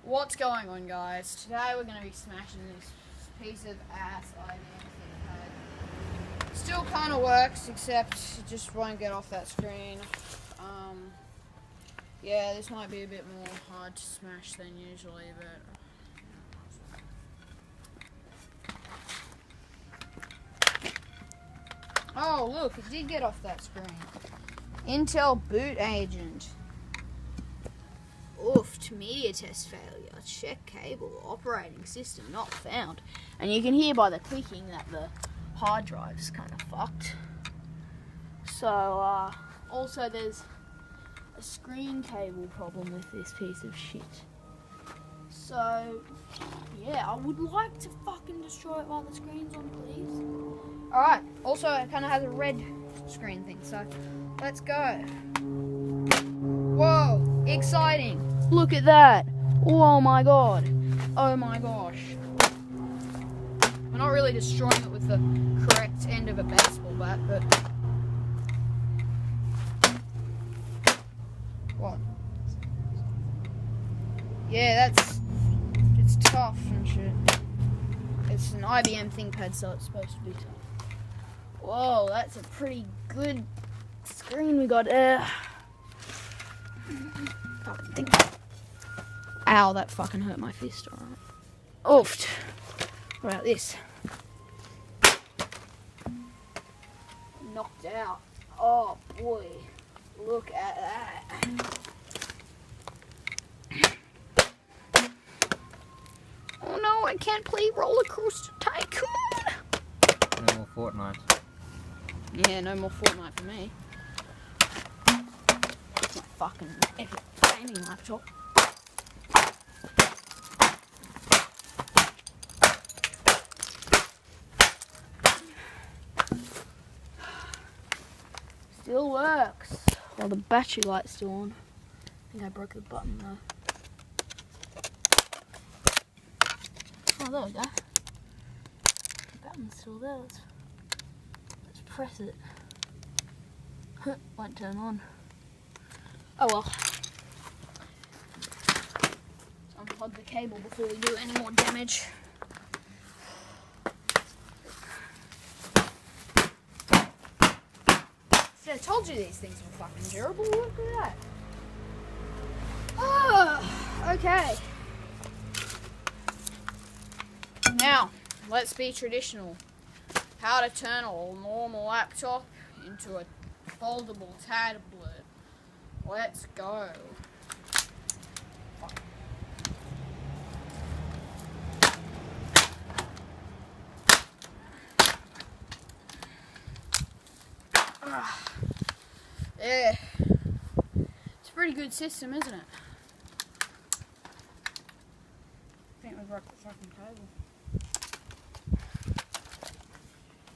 What's going on, guys? Today we're going to be smashing this piece of ass IBM ThinkPad. Still kind of works, except it just won't get off that screen. Yeah, this might be a bit more hard to smash than usually, but... Oh, look, it did get off that screen. Intel boot agent. Oofed, media test failure. Check cable, operating system not found. And you can hear by the clicking that the hard drive's kind of fucked. So, also there's a screen cable problem with this piece of shit. So, yeah, I would like to fucking destroy it while the screen's on, please. Alright, also it kind of has a red screen thing, so let's go. Whoa, exciting. Look at that. Oh my god. Oh my gosh. We're not really destroying it with the correct end of a baseball bat, but... What? Yeah, it's tough and shit. It's an IBM ThinkPad, so it's supposed to be tough. Whoa, that's a pretty good screen we got there. Fucking think. Ow, that fucking hurt my fist, alright. Oofed. What about this? Knocked out. Oh boy. Look at that. Oh no, I can't play Roller Coaster Tycoon. No more Fortnite. Yeah, no more Fortnite for me. It's my fucking epic gaming laptop. Still works. Well, the battery light's still on. I think I broke the button though. Oh, there we go. The button's still there. Let's press it. Won't turn on. Oh well. Let's unplug the cable before we do any more damage. I told you these things were fucking durable. Look at that. Oh, okay. Now, let's be traditional. How to turn a normal laptop into a foldable tablet. Let's go. Yeah. It's a pretty good system, isn't it? I think we broke the fucking cable.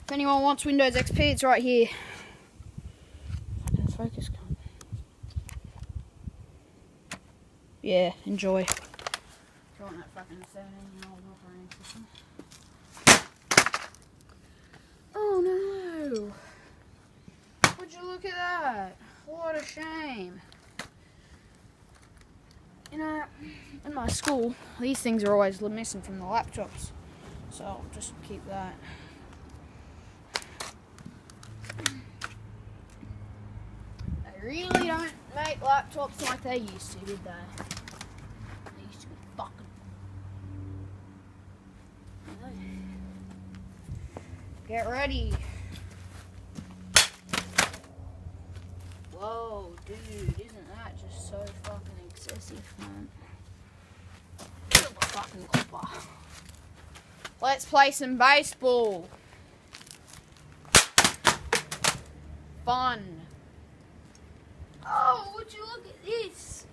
If anyone wants Windows XP, it's right here. Fucking focus, cunt. Yeah, enjoy. If you want that fucking 17-year-old operating system. Oh no! Would you look at that? What a shame. You know, in my school, these things are always missing from the laptops. So I'll just keep that. They really don't make laptops like they used to, did they? They used to be fucking... Get ready. Whoa, dude, isn't that just so fucking excessive, man? Kill the fucking copper. Let's play some baseball. Fun. Oh, would you look at this?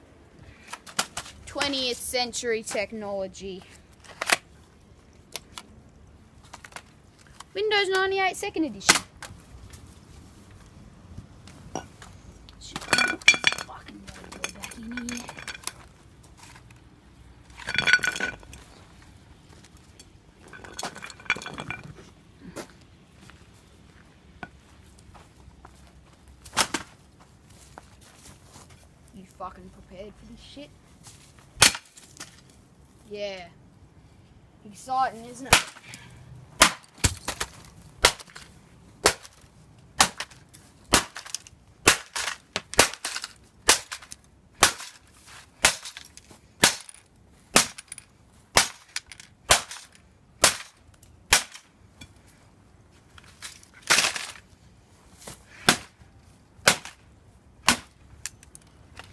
20th century technology. Windows 98 2nd edition. Fucking go back in here. You fucking prepared for this shit? Yeah. Exciting, isn't it?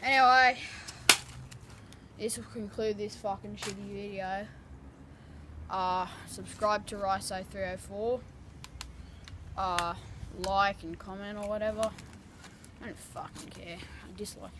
Anyway, this will conclude this fucking shitty video. Subscribe to Riso304. Like and comment or whatever. I don't fucking care. I dislike